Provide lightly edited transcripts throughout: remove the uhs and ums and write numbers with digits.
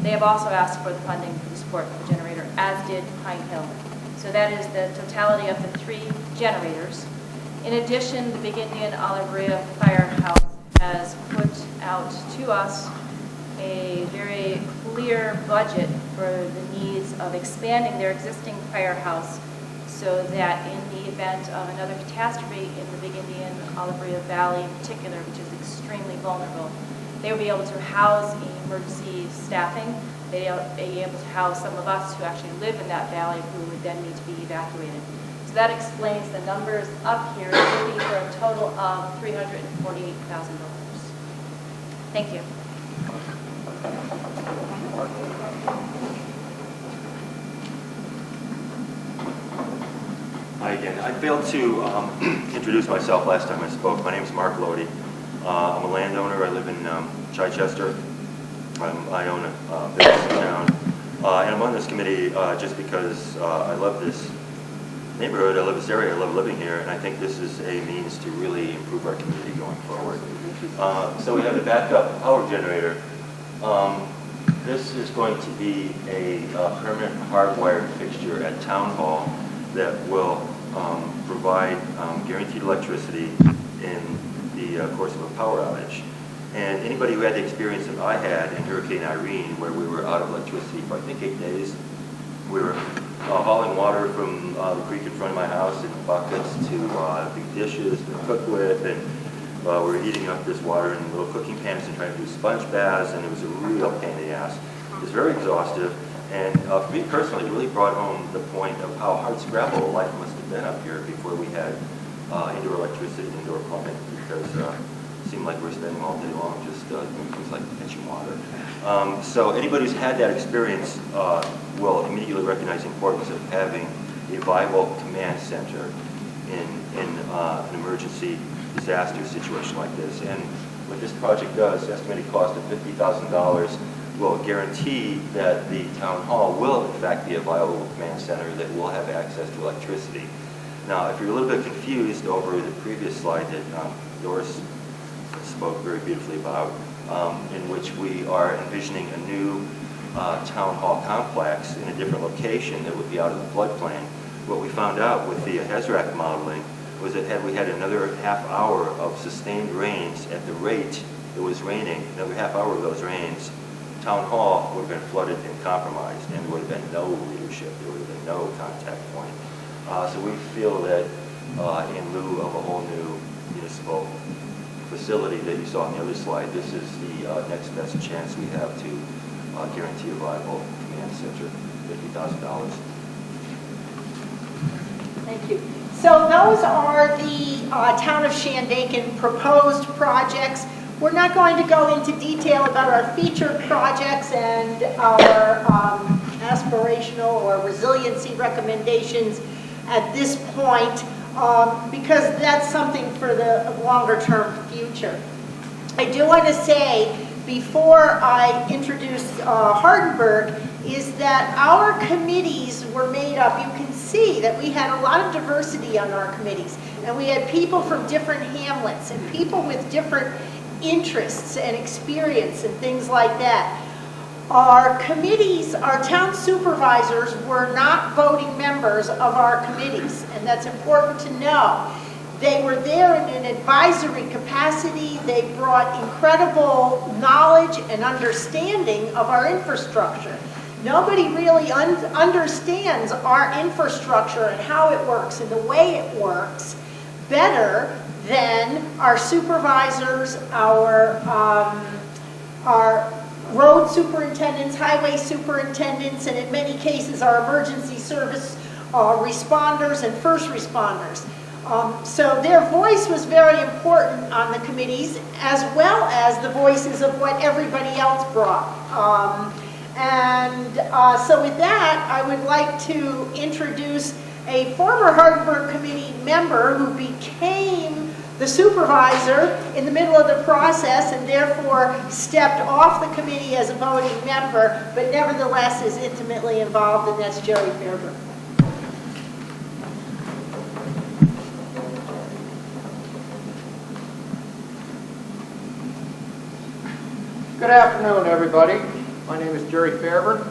They have also asked for the funding for the support of the generator, as did Pine Hill. So that is the totality of the 3 generators. In addition, the Big Indian Olivera Firehouse has put out to us a very clear budget for the needs of expanding their existing firehouse so that in the event of another catastrophe in the Big Indian Olivera Valley in particular, which is extremely vulnerable, they will be able to house emergency staffing. They'll be able to house some of us who actually live in that valley who would then need to be evacuated. So that explains the numbers up here. It will be for a total of $348,000. Thank you. Hi again. I failed to introduce myself last time I spoke. My name is Mark Lodi. I'm a landowner. I live in Chichester. I own a business in town. And I'm on this committee just because I love this neighborhood, I love this area, I love living here, and I think this is a means to really improve our community going forward. So we have the backup power generator. This is going to be a permanent hardwired fixture at Town Hall that will provide guaranteed electricity in the course of a power outage. And anybody who had the experience that I had in Hurricane Irene, where we were out of electricity for I think 8 days, we were hauling water from the creek in front of my house in buckets to big dishes to cook with, and we were heating up this water in little cooking pans and trying to do sponge baths, and it was a real pain in the ass. It was very exhaustive, and for me personally, it really brought home the point of how hard scrabble life must have been up here before we had indoor electricity and indoor plumbing, because it seemed like we were spending all day long just doing things like fetching water. So anybody who's had that experience will immediately recognize the importance of having a viable command center in an emergency disaster situation like this. And what this project does, estimated cost of $50,000, will guarantee that the town hall will in fact be a viable command center that will have access to electricity. Now, if you're a little bit confused over the previous slide that Doris spoke very beautifully about, in which we are envisioning a new town hall complex in a different location that would be out of the floodplain. What we found out with the HESRAC modeling was that had we had another half hour of sustained rains at the rate it was raining, another half hour of those rains, town hall would have been flooded and compromised, and there would have been no leadership, there would have been no contact point. So we feel that in lieu of a whole new municipal facility that you saw on the other slide, this is the next best chance we have to guarantee a viable command center, $50,000. Thank you. So those are the town of Shandaken proposed projects. We're not going to go into detail about our featured projects and our aspirational or resiliency recommendations at this point, because that's something for the longer-term future. I do want to say, before I introduce Hardenberg, is that our committees were made up. You can see that we had a lot of diversity on our committees, and we had people from different hamlets and people with different interests and experience and things like that. Our committees, our town supervisors were not voting members of our committees, and that's important to know. They were there in an advisory capacity. They brought incredible knowledge and understanding of our infrastructure. Nobody really understands our infrastructure and how it works and the way it works better than our supervisors, our road superintendents, highway superintendents, and in many cases our emergency service responders and first responders. So their voice was very important on the committees, as well as the voices of what everybody else brought. So with that, I would like to introduce a former Hardenberg Committee member who became the supervisor in the middle of the process and therefore stepped off the committee as a voting member, but nevertheless is intimately involved, and that's Jerry Fairburn. Good afternoon, everybody. My name is Jerry Fairburn,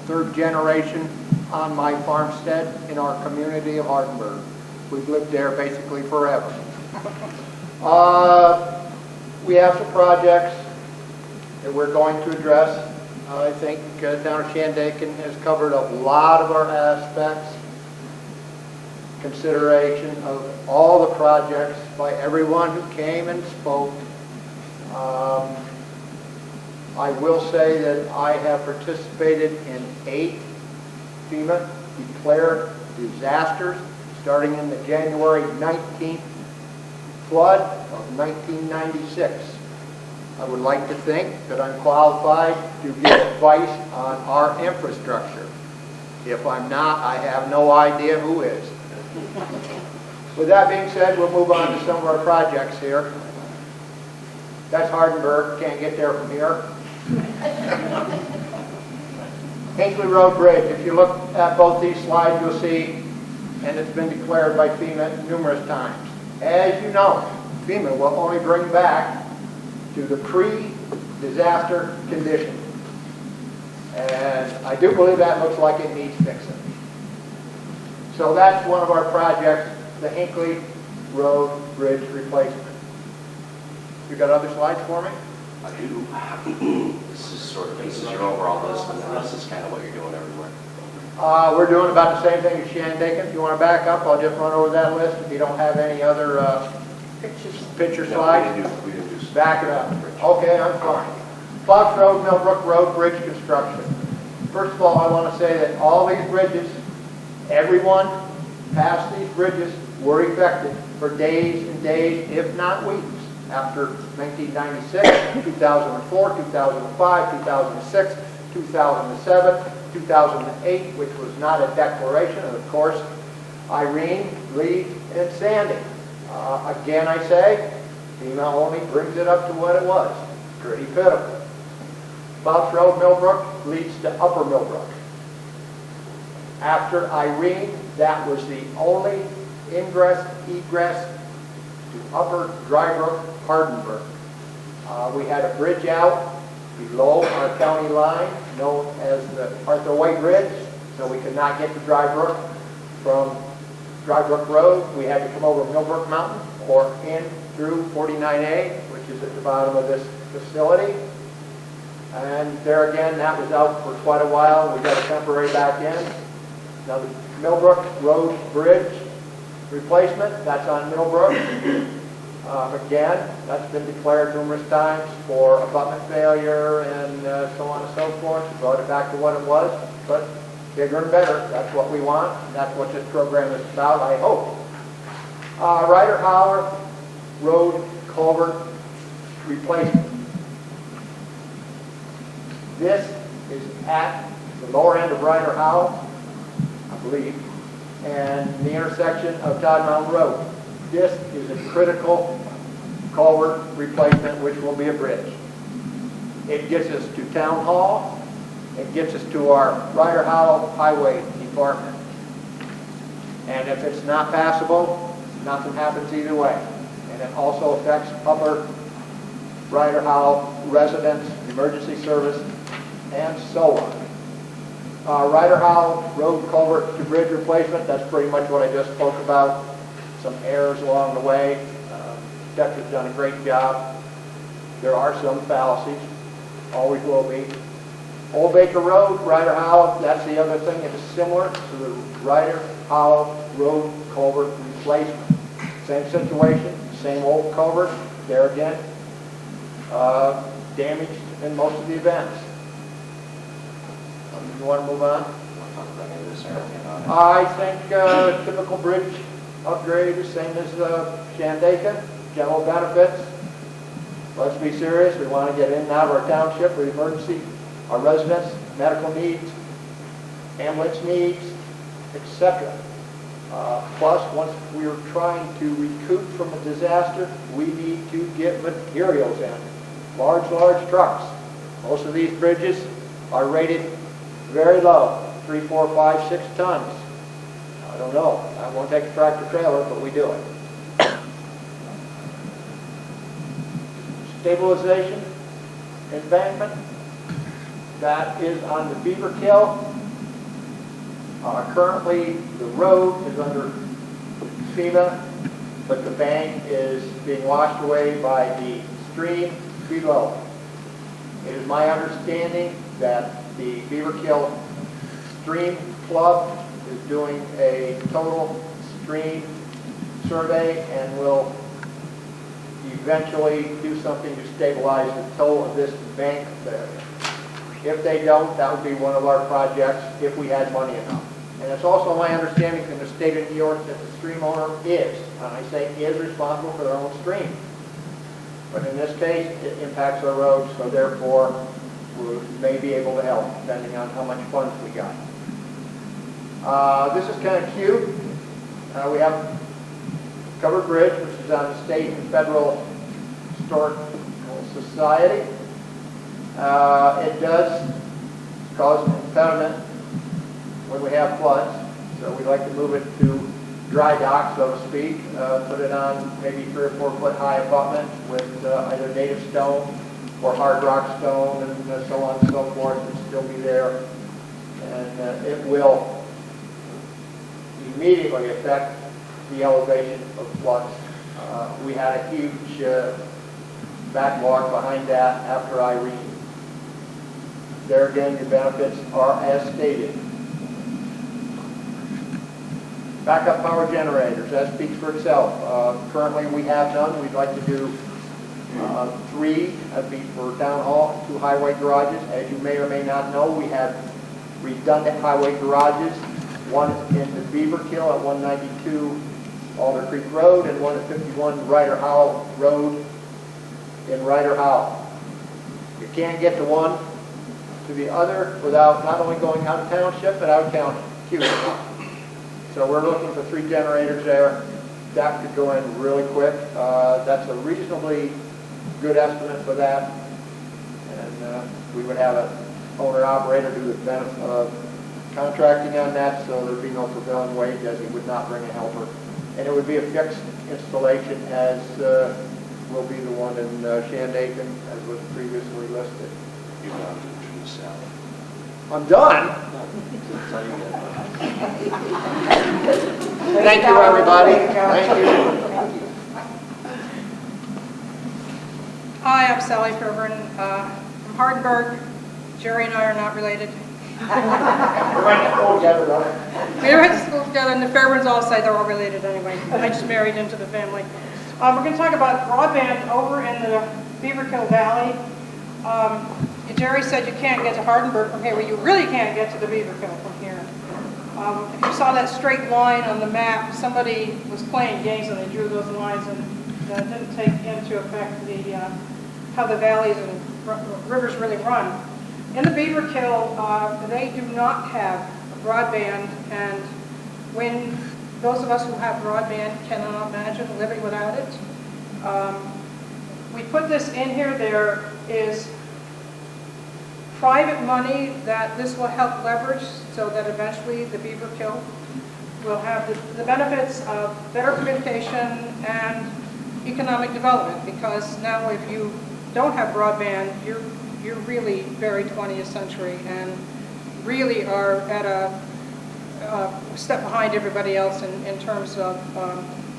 third generation on my farmstead in our community of Hardenburg. We've lived there basically forever. We have some projects that we're going to address. I think town of Shandaken has covered a lot of our aspects, consideration of all the projects by everyone who came and spoke. I will say that I have participated in 8 FEMA declared disasters starting in the January 19th flood of 1996. I would like to think that I'm qualified to give advice on our infrastructure. If I'm not, I have no idea who is. With that being said, we'll move on to some of our projects here. That's Hardenburg, can't get there from here. Hinckley Road Bridge, if you look at both these slides, you'll see, and it's been declared by FEMA numerous times. As you know, FEMA will only bring back to the pre-disaster condition. And I do believe that looks like it needs fixing. So that's one of our projects, the Hinckley Road Bridge replacement. You got other slides for me? I do. This is your overall list, and then this is kind of what you're doing everywhere. We're doing about the same thing as Shandaken. If you want to back up, I'll just run over that list. If you don't have any other picture slides, We didn't do back it up. Okay, I'm fine. Fox Road, Millbrook Road Bridge construction. First of all, I want to say that all these bridges, everyone past these bridges were effective for days and days, if not weeks, after 1996, 2004, 2005, 2006, 2007, 2008, which was not a declaration, and of course, Irene, Lee, and Sandy. Again, I say, FEMA only brings it up to what it was. Pretty pitiful. Fox Road, Millbrook leads to Upper Millbrook. After Irene, that was the only ingress, egress to Upper Drybrook, Hardenburg. We had a bridge out below our county line, known as the Arthur White Bridge, so we could not get to Drybrook from Drybrook Road. We had to come over Millbrook Mountain or in through 49A, which is at the bottom of this facility. And there again, that was out for quite a while. We got a temporary back in. Now the Millbrook Road Bridge replacement, that's on Millbrook. Again, that's been declared numerous times for abutment failure and so on and so forth. Brought it back to what it was, but bigger and better. That's what we want. That's what this program is about, I hope. Ryder Howard Road Culvert replacement. This is at the lower end of Ryder Howell, I believe, and the intersection of Todd Mountain Road. This is a critical culvert replacement, which will be a bridge. It gets us to Town Hall. It gets us to our Ryder Howell Highway Department. And if it's not passable, nothing happens either way. And it also affects Upper Ryder Howell residents, emergency service, and so on. Ryder Howell Road Culvert to Bridge replacement, that's pretty much what I just spoke about. Some errors along the way. Deck's done a great job. There are some fallacies, always will be. Old Baker Road, Ryder Howell, that's the other thing that is similar to the Ryder Howell Road Culvert replacement. Same situation, same old culvert, there again, damaged in most of the events. You want to move on? I think typical bridge upgrade is same as Shandaken, general benefits. Let's be serious, we want to get in and out of our township for emergency, our residents, medical needs, ambulance needs, etc. Plus, once we are trying to recoup from a disaster, we need to get materials in. Large trucks. Most of these bridges are rated very low, 3, 4, 5, 6 tons. I don't know. I won't take a tractor trailer, but we do it. Stabilization, embankment. that is on the Beaver Kill. Currently, the road is under FEMA, but the bank is being washed away by the stream below. It is my understanding that the Beaver Kill Stream Club is doing a total stream survey and will eventually do something to stabilize the toe of this bank there. If they don't, that would be one of our projects if we had money enough. And it's also my understanding from the state of New York that the stream owner is, and I say is, responsible for their own stream. But in this case, it impacts our roads, so therefore we may be able to help depending on how much funds we got. This is kind of cute. We have Covered Bridge, which is on the state and federal historical society. It does cause an impediment when we have floods, so we'd like to move it to dry dock, so to speak, put it on maybe 3 or 4 foot high abutment with either native stone or hard rock stone and so on and so forth, and still be there. And it will immediately affect the elevation of floods. We had a huge backlog behind that after Irene. There again, your benefits are as stated. Backup power generators, that speaks for itself. Currently we have none. We'd like to do 3, that'd be for down hall, 2 highway garages. As you may or may not know, we have redundant highway garages. One in the Beaver Kill at 192 Alder Creek Road and one at 51 Ryder Howell Road in Ryder Howell. You can't get to one to the other without not only going out of township but out of county. Huge. So we're looking for 3 generators there. That could go in really quick. That's a reasonably good estimate for that. And we would have an owner-operator do the benefit of contracting on that, so there'd be no prevailing wage as he would not bring a helper. And it would be a fixed installation as will be the one in Shandaken as was previously listed. You're going to introduce Sally. I'm done. That's how you get it. Thank you, everybody. Thank you. Hi, I'm Sally Fairburn from Hardenburg. Jerry and I are not related. We're going to go together, right? We went to school together, and the Fairburns all say they're all related anyway. I just married into the family. We're going to talk about broadband over in the Beaverkill Valley. Jerry said you can't get to Hardenburg from here. Well, you really can't get to the Beaverkill from here. If you saw that straight line on the map, somebody was playing games and they drew those lines and didn't take into effect the how the valleys and rivers really run. In the Beaverkill, they do not have broadband, and when those of us who have broadband cannot imagine living without it. We put this in here. There is private money that this will help leverage so that eventually the Beaverkill will have the benefits of better communication and economic development, because now if you don't have broadband, you're really very 20th century and really are at a step behind everybody else in terms of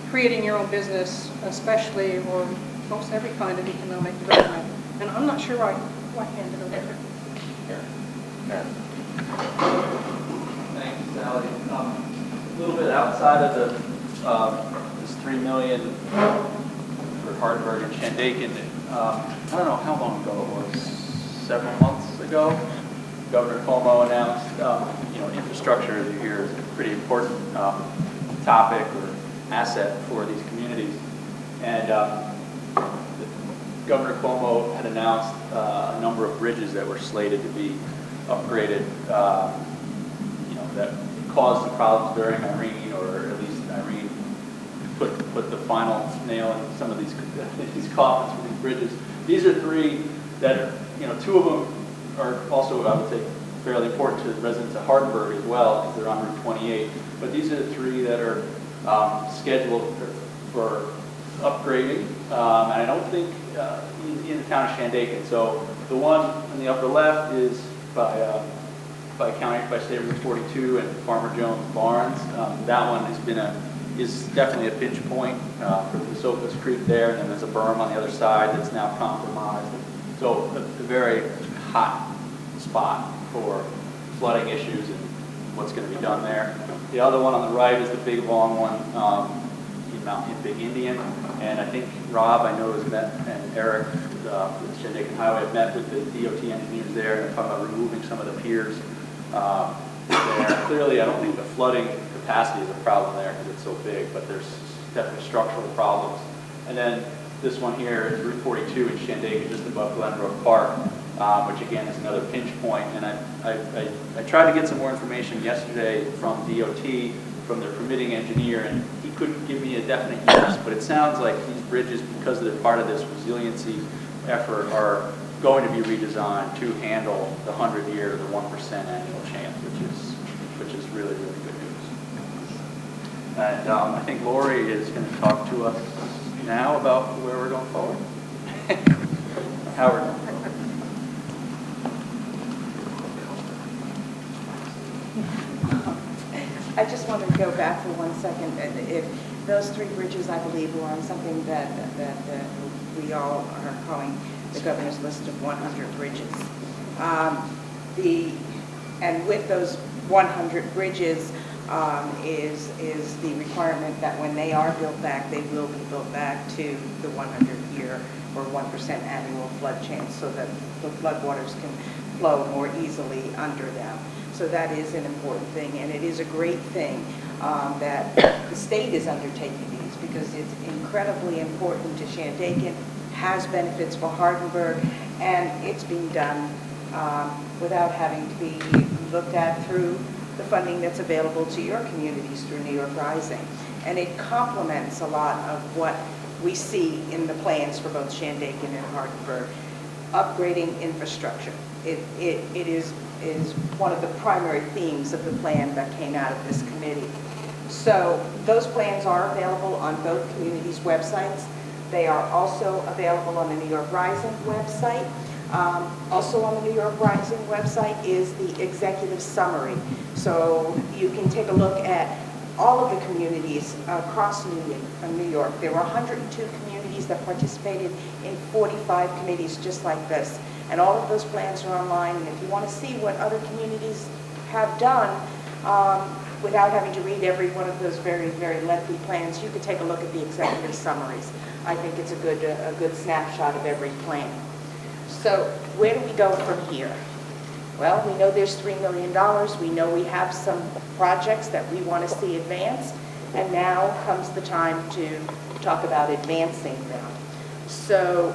creating your own business, especially, or most every kind of economic development. And I'm not sure why I handed it over. Thanks, Sally. A little bit outside of the this $3 million for Hardenburg and Shandaken. I don't know how long ago it was. Several months ago, Governor Cuomo announced, infrastructure here is a pretty important topic or asset for these communities. And Governor Cuomo had announced a number of bridges that were slated to be upgraded, that caused the problems during Irene, or at least Irene put the final nail in some of these coffins for these bridges. These are 3 that are, 2 of them are also, I would say, fairly important to the residents of Hardenburg as well, because they're on Route 28. But these are the 3 that are scheduled for upgrading, and I don't think in the town of Shandaken. So the one on the upper left is by State Route 42 and Farmer Jones Barnes. That one is definitely a pinch point for the Sophus Creek there, and then there's a berm on the other side that's now compromised. So a very hot spot for flooding issues and what's going to be done there. The other one on the right is the big long one in Big Indian, and I think Rob, I know, has met, and Eric with Shandaken Highway have met with the DOT engineers there, and they're talking about removing some of the piers there. Clearly, I don't think the flooding capacity is a problem there because it's so big, but there's definitely structural problems. And then this one here is Route 42 in Shandaken, just above Glenbrook Park, which again is another pinch point. And I tried to get some more information yesterday from DOT, from their permitting engineer, and he couldn't give me a definite yes, but it sounds like these bridges, because they're part of this resiliency effort, are going to be redesigned to handle the 100-year, the 1% annual chance, which is really, really good news. And I think Lori is going to talk to us now about where we're going forward. Howard. I just wanted to go back for 1 second. If those three bridges, I believe, were on something that we all are calling the governor's list of 100 bridges. And with those 100 bridges is the requirement that when they are built back, they will be built back to the 100-year or 1% annual flood chance, so that the floodwaters can flow more easily under them. So that is an important thing, and it is a great thing that the state is undertaking these, because it's incredibly important to Shandaken, has benefits for Hardenburg, and it's being done without having to be looked at through the funding that's available to your communities through New York Rising. And it complements a lot of what we see in the plans for both Shandaken and Hardenburg. Upgrading infrastructure. It is one of the primary themes of the plan that came out of this committee. So those plans are available on both communities' websites. They are also available on the New York Rising website. Also on the New York Rising website is the executive summary. So you can take a look at all of the communities across New York. There were 102 communities that participated in 45 committees just like this. And all of those plans are online. And if you want to see what other communities have done without having to read every one of those very, very lengthy plans, you could take a look at the executive summaries. I think it's a good snapshot of every plan. So where do we go from here? Well, we know there's $3 million. We know we have some projects that we want to see advanced. And now comes the time to talk about advancing them. So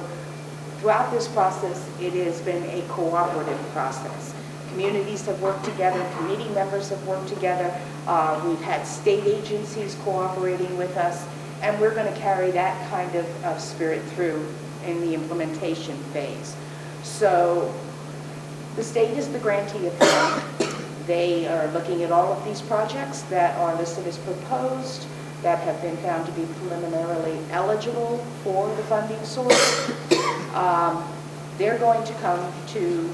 throughout this process, it has been a cooperative process. Communities have worked together, committee members have worked together. We've had state agencies cooperating with us, and we're going to carry that kind of spirit through in the implementation phase. So the state is the grantee of the money. They are looking at all of these projects that are listed as proposed, that have been found to be preliminarily eligible for the funding source. They're going to come to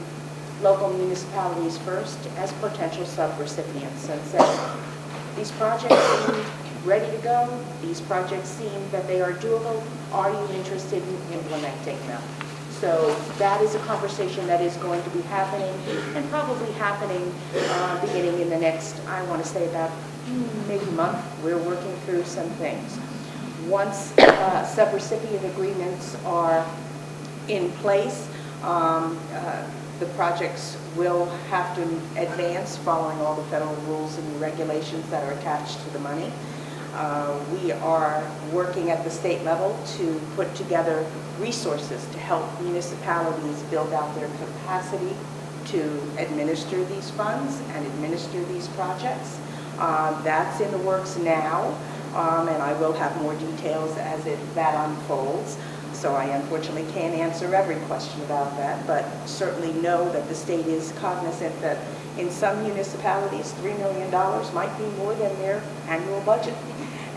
local municipalities first as potential subrecipients and say, these projects seem ready to go, these projects seem that they are doable, are you interested in implementing them? So that is a conversation that is going to be happening, and probably happening beginning in the next, I want to say about maybe a month. We're working through some things. Once subrecipient agreements are in place, the projects will have to advance following all the federal rules and regulations that are attached to the money. We are working at the state level to put together resources to help municipalities build out their capacity to administer these funds and administer these projects. That's in the works now, and I will have more details as that unfolds. So I unfortunately can't answer every question about that, but certainly know that the state is cognizant that in some municipalities, $3 million might be more than their annual budget.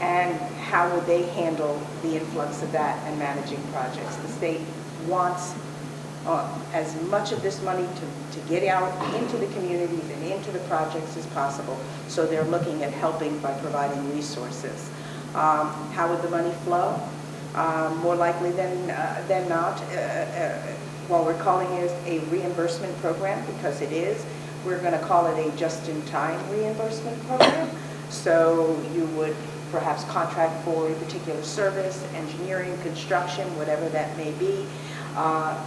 And how would they handle the influx of that and managing projects? The state wants as much of this money to get out into the communities and into the projects as possible. So they're looking at helping by providing resources. How would the money flow? More likely than not, while we're calling it a reimbursement program, because it is, we're going to call it a just-in-time reimbursement program. So you would perhaps contract for a particular service, engineering, construction, whatever that may be.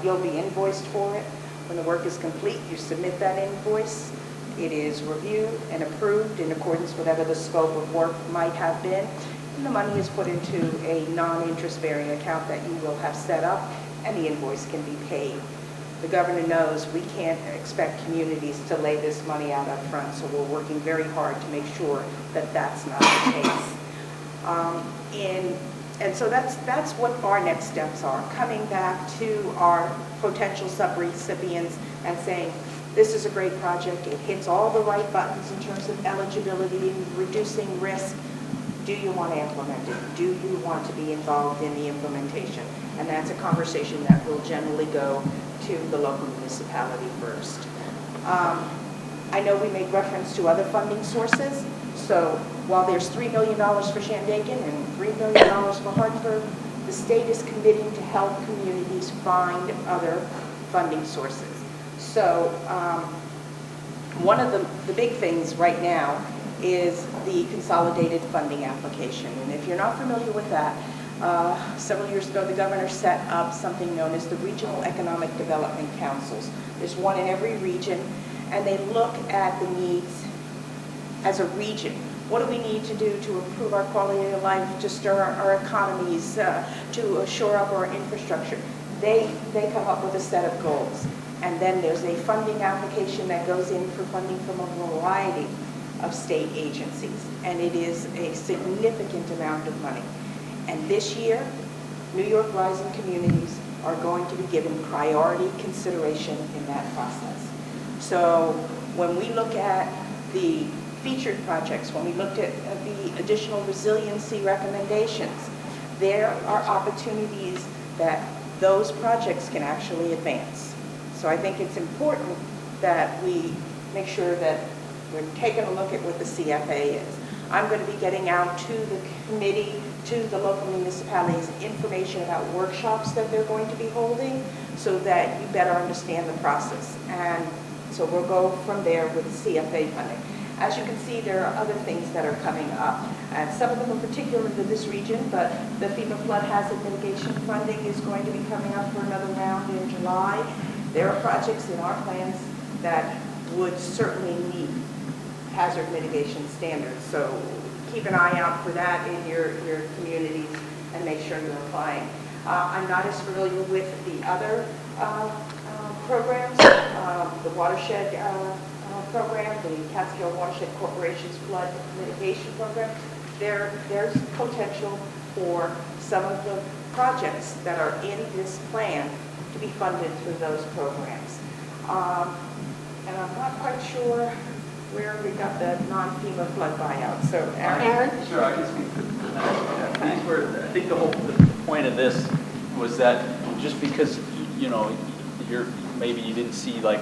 You'll be invoiced for it. When the work is complete, you submit that invoice. It is reviewed and approved in accordance with whatever the scope of work might have been. And the money is put into a non-interest bearing account that you will have set up, and the invoice can be paid. The governor knows we can't expect communities to lay this money out up front, so we're working very hard to make sure that that's not the case. And so that's what our next steps are, coming back to our potential sub-recipients and saying, this is a great project, it hits all the right buttons in terms of eligibility and reducing risk. Do you want to implement it? Do you want to be involved in the implementation? And that's a conversation that will generally go to the local municipality first. I know we made reference to other funding sources. So while there's $3 million for Shandaken and $3 million for Hartford, the state is committing to help communities find other funding sources. So one of the big things right now is the consolidated funding application. And if you're not familiar with that, several years ago the governor set up something known as the Regional Economic Development Councils. There's one in every region, and they look at the needs as a region. What do we need to do to improve our quality of life, to stir our economies, to shore up our infrastructure? They come up with a set of goals. And then there's a funding application that goes in for funding from a variety of state agencies. And it is a significant amount of money. And this year, New York Rising Communities are going to be given priority consideration in that process. So when we look at the featured projects, when we looked at the additional resiliency recommendations, there are opportunities that those projects can actually advance. So I think it's important that we make sure that we're taking a look at what the CFA is. I'm going to be getting out to the committee, to the local municipalities, information about workshops that they're going to be holding so that you better understand the process. And so we'll go from there with the CFA funding. As you can see, there are other things that are coming up. And some of them are particular to this region, but the FEMA flood hazard mitigation funding is going to be coming up for another round in July. There are projects in our plans that would certainly meet hazard mitigation standards. So keep an eye out for that in your communities and make sure you're applying. I'm not as familiar with the other programs, the watershed program, the Catskill Watershed Corporation's flood mitigation program. There's potential for some of the projects that are in this plan to be funded through those programs. And I'm not quite sure where we got the non-FEMA flood buyout. So Aaron? Sure, I can speak to that. Yeah. These were, I think the point of this was that just because, you know, maybe you didn't see like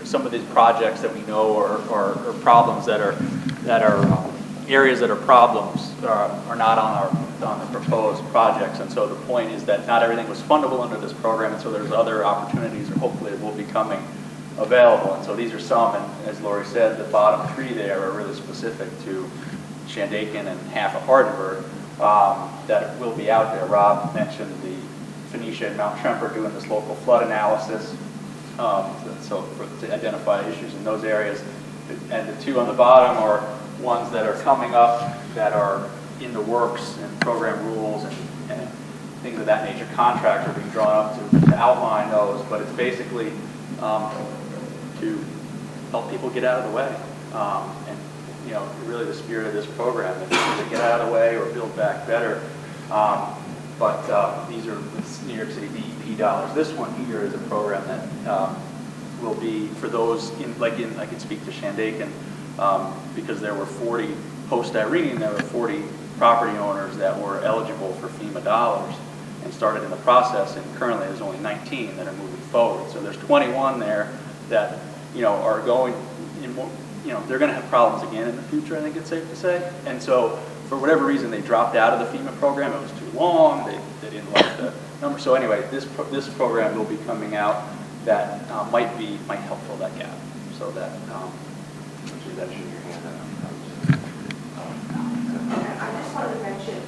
some of these projects that we know or problems that are areas that are problems are not on the proposed projects. And so the point is that not everything was fundable under this program, and so there's other opportunities that hopefully will be coming available. And so these are some, and as Lori said, the bottom three there are really specific to Shandaken and half of Hardenberg that will be out there. Rob mentioned the Phoenicia and Mount Tremper doing this local flood analysis, to identify issues in those areas. And the two on the bottom are ones that are coming up that are in the works and program rules and things of that nature. Contracts are being drawn up to outline those, but it's basically to help people get out of the way. And you know, really the spirit of this program is to get out of the way or build back better. But these are New York City DEP dollars. This one here is a program that will be for those I can speak to Shandaken because there were 40 post-Irene, there were 40 property owners that were eligible for FEMA dollars. and started in the process, and currently there's only 19 that are moving forward. So there's 21 there that, are going, they're going to have problems again in the future, I think it's safe to say. And so for whatever reason, they dropped out of the FEMA program. It was too long. They didn't like the number. So anyway, this program will be coming out that might help fill that gap. So that, That's your hand up. I just wanted to mention,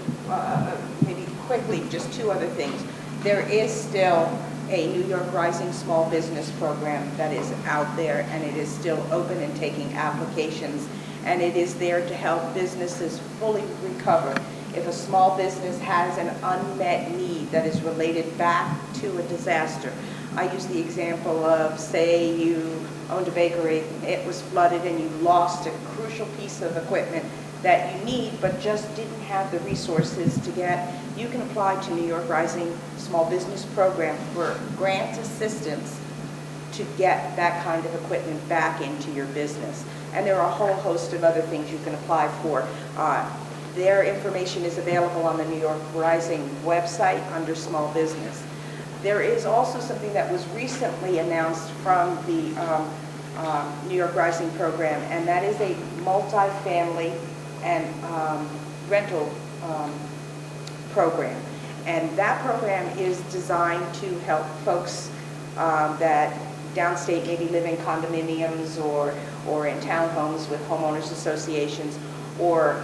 maybe quickly, just two other things. There is still a New York Rising Small Business Program that is out there, and it is still open and taking applications, and it is there to help businesses fully recover. If a small business has an unmet need that is related back to a disaster, I use the example of, say you owned a bakery, it was flooded and you lost a crucial piece of equipment that you need but just didn't have the resources to get, you can apply to New York Rising Small Business Program for grant assistance to get that kind of equipment back into your business. And there are a whole host of other things you can apply for. Their information is available on the New York Rising website under small business. There is also something that was recently announced from the New York Rising program, and that is a multifamily and rental program. And that program is designed to help folks that downstate maybe live in condominiums or in townhomes with homeowners associations, or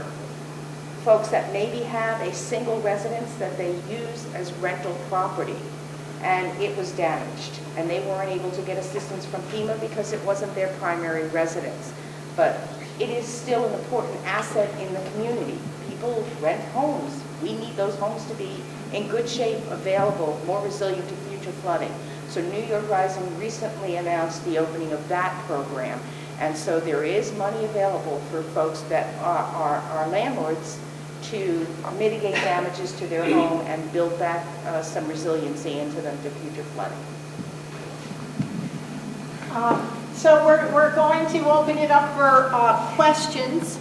folks that maybe have a single residence that they use as rental property, and it was damaged, and they weren't able to get assistance from FEMA because it wasn't their primary residence. But it is still an important asset in the community. People rent homes. We need those homes to be in good shape, available, more resilient to future flooding. So New York Rising recently announced the opening of that program. And so there is money available for folks that are landlords to mitigate damages to their home and build back some resiliency into them to future flooding. So we're going to open it up for questions.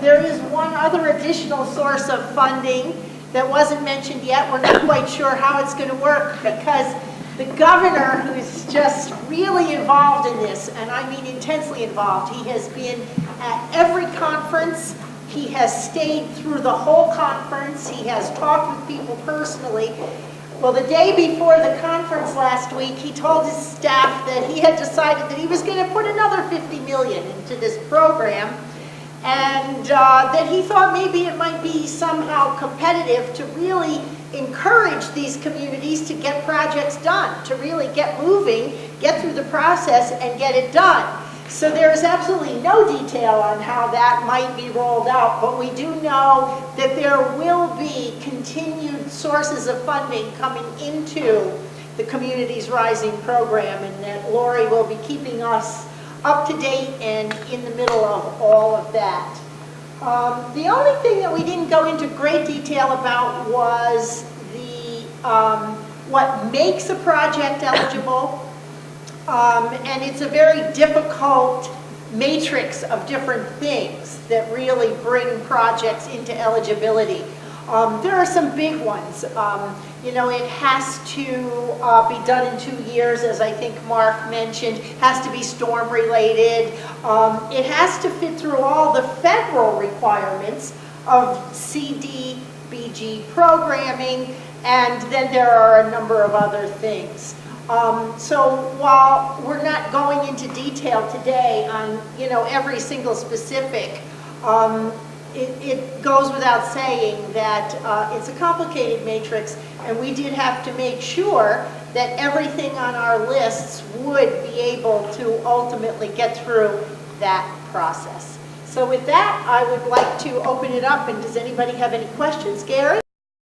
There is one other additional source of funding that wasn't mentioned yet. We're not quite sure how it's going to work because the governor, who's just really involved in this, and I mean intensely involved, he has been at every conference. He has stayed through the whole conference. He has talked with people personally. Well, the day before the conference last week, he told his staff that he had decided that he was going to put another $50 million into this program, and that he thought maybe it might be somehow competitive to really encourage these communities to get projects done, to really get moving, get through the process, and get it done. So there is absolutely no detail on how that might be rolled out, but we do know that there will be continued sources of funding coming into the Communities Rising program, and that Lori will be keeping us up to date and in the middle of all of that. The only thing that we didn't go into great detail about was the what makes a project eligible. And it's a very difficult matrix of different things that really bring projects into eligibility. There are some big ones. It has to be done in 2 years, as I think Mark mentioned. It has to be storm related. It has to fit through all the federal requirements of CDBG programming, and then there are a number of other things. So while we're not going into detail today on every single specific, it goes without saying that it's a complicated matrix, and we did have to make sure that everything on our lists would be able to ultimately get through that process. So with that, I would like to open it up, and does anybody have any questions? Gary?